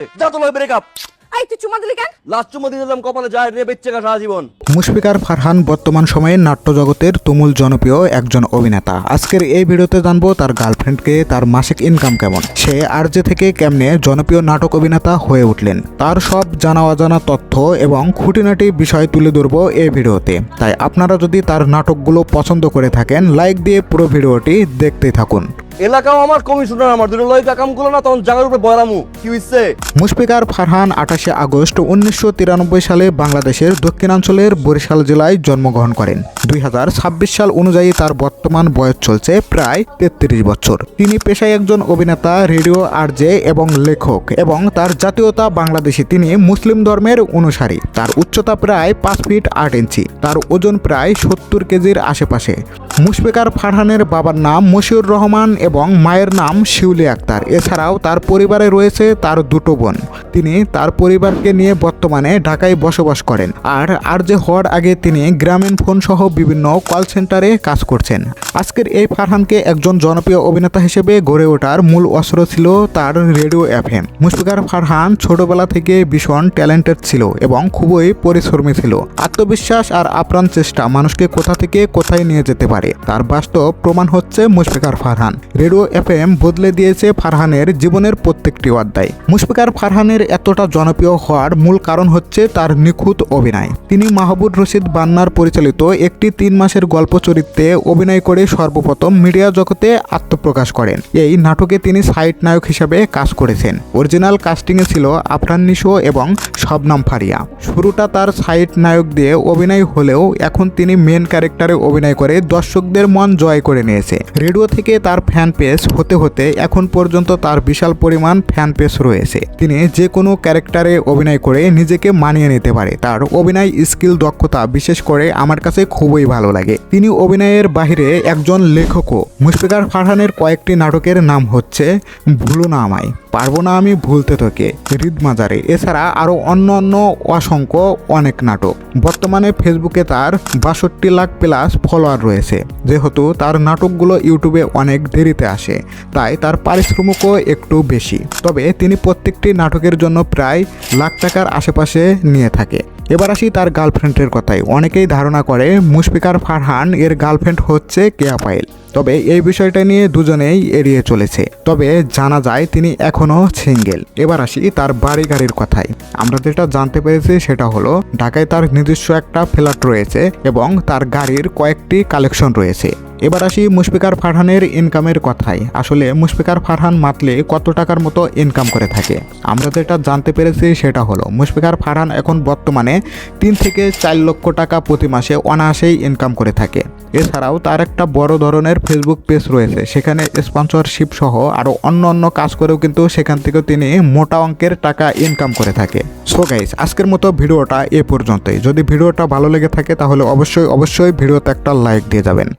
যা তো লয় ব্রেকআপ। এই তুই চুমা দিলি কেন? লাস্ট চুমো দিয়ে দিলাম, কপালে যায় রে বেচ্চে গা সারা জীবন। মুশফিকার ফারহান বর্তমান সময়ে নাট্য জগতের তুমুল জনপ্রিয় একজন অভিনেতা। আজকের এই ভিডিওতে জানবো তার গার্লফ্রেন্ডকে তার মাসিক ইনকাম কেমন, সে আরজে থেকে কেমনে জনপ্রিয় নাটক অভিনেতা হয়ে উঠলেন, তার সব জানা অজানা তথ্য এবং খুঁটিনাটি বিষয় তুলে ধরবো এই ভিডিওতে। তাই আপনারা যদি তার নাটকগুলো পছন্দ করে থাকেন, লাইক দিয়ে পুরো ভিডিওটি দেখতেই থাকুন। এলাকাও আমার, কমিশনার আমার, দুটো লয় কাম গুলো না তখন জায়গার উপরে বয়রামু কি হইছে। মুশফিকার ফারহান 28 আগস্ট 1993 সালে বাংলাদেশের দক্ষিণাঞ্চলের বরিশাল জেলায় জন্মগ্রহণ করেন। 2026 সাল অনুযায়ী তার বর্তমান বয়স চলছে প্রায় 33 বছর। তিনি পেশায় একজন অভিনেতা, রেডিও আরজে এবং লেখক, এবং তার জাতীয়তা বাংলাদেশী। তিনি মুসলিম ধর্মের অনুসারী। তার উচ্চতা প্রায় 5 ফিট 8 ইঞ্চি। তার ওজন প্রায় 70 কেজির আশেপাশে। মুশফিকার ফারহানের বাবার নাম মশিউর রহমান এবং মায়ের নাম শিউলি আক্তার। এছাড়াও তার পরিবারে রয়েছে তার দুটো বোন। তিনি তার পরিবারকে নিয়ে বর্তমানে ঢাকায় বসবাস করেন। আর আরজে হওয়ার আগে তিনি গ্রামীণ ফোন সহ বিভিন্ন কল সেন্টারে কাজ করছেন। আজকের এই ফারহানকে একজন জনপ্রিয় অভিনেতা হিসেবে গড়ে ওঠার মূল অস্ত্র ছিল তার রেডিও এফএম। মুশফিকার ফারহান ছোটবেলা থেকে ভীষণ ট্যালেন্টেড ছিল এবং খুবই পরিশ্রমী ছিল। আত্মবিশ্বাস আর আপ্রাণ চেষ্টা মানুষকে কোথা থেকে কোথায় নিয়ে যেতে পারে, তার বাস্তব প্রমাণ হচ্ছে মুশফিকার ফারহান। রেডিও এফএম বদলে দিয়েছে ফারহানের জীবনের প্রত্যেকটি অধ্যায়। মুশফিকার ফারহানের এতটা জনপ্রিয় হওয়ার মূল কারণ হচ্ছে তার নিখুঁত অভিনয়। তিনি মাহবুব রশিদ বান্নার পরিচালিত একটি 3 মাসের গল্প চরিত্রে অভিনয় করে সর্বপ্রথম মিডিয়া জগতে আত্মপ্রকাশ করেন। এই নাটকে তিনি সাইড নায়ক হিসেবে কাজ করেছেন। অরিজিনাল কাস্টিংয়ে ছিল আফরান নিশো এবং শবনম ফারিয়া। শুরুটা তার সাইড নায়ক দিয়ে অভিনয় হলেও এখন তিনি মেন ক্যারেক্টারে অভিনয় করে দর্শকদের মন জয় করে নিয়েছে। রেডিও থেকে তার ফ্যান পেজ হতে হতে এখন পর্যন্ত তার বিশাল পরিমাণ ফ্যান পেজ রয়েছে। তিনি যে কোনো ক্যারেক্টারে অভিনয় করে নিজেকে মানিয়ে নিতে পারে। তার অভিনয় স্কিল, দক্ষতা বিশেষ করে আমার কাছে খুবই ভালো লাগে। তিনি অভিনয়ের বাইরে একজন লেখকও। মুশফিকার ফারহানের কয়েকটি নাটকের নাম হচ্ছে ভুলো না আমায়, পারবো না আমি ভুলতে তোকে, হৃদ মাজারে, এছাড়া আরও অন্য অসংখ্য অনেক নাটক। বর্তমানে ফেসবুকে তার 62 লাখ প্লাস ফলোয়ার রয়েছে। যেহেতু তার নাটকগুলো ইউটিউবে অনেক দেরিতে আসে, তাই তার পারিশ্রমিকও একটু বেশি। তবে তিনি প্রত্যেকটি নাটকের জন্য প্রায় লাখ টাকার আশেপাশে নিয়ে থাকে। এবার আসি তার গার্লফ্রেন্ডের কথায়। অনেকেই ধারণা করে মুশফিকার ফারহান এর গার্লফ্রেন্ড হচ্ছে কেয়া পায়েল। তবে এই বিষয়টা নিয়ে দুজনেই এড়িয়ে চলেছে। তবে জানা যায় তিনি এখনও সিঙ্গেল। এবার আসি তার বাড়ি গাড়ির কথায়। আমরা যেটা জানতে পেরেছি সেটা হলো ঢাকায় তার নিজস্ব একটা ফ্ল্যাট রয়েছে এবং তার গাড়ির কয়েকটি কালেকশন রয়েছে। এবার আসি মুশফিকার ফারহানের ইনকামের কথায়। আসলে মুশফিকার ফারহান মাত্রে কত টাকার মতো ইনকাম করে থাকে? আমরা যেটা জানতে পেরেছি সেটা হলো মুশফিকার ফারহান এখন বর্তমানে 3 থেকে 4 লক্ষ টাকা প্রতি মাসে অনায়াসেই ইনকাম করে থাকে। এছাড়াও তার একটা বড় ধরনের ফেসবুক পেজ রয়েছে, সেখানে স্পন্সরশিপ সহ আরও অন্য কাজ করেও কিন্তু সেখান থেকেও তিনি মোটা অঙ্কের টাকা ইনকাম করে থাকে। সো গাইস, আজকের মতো ভিডিওটা এ পর্যন্তই। যদি ভিডিওটা ভালো লেগে থাকে তাহলে অবশ্যই ভিডিওতে একটা লাইক দিয়ে যাবেন।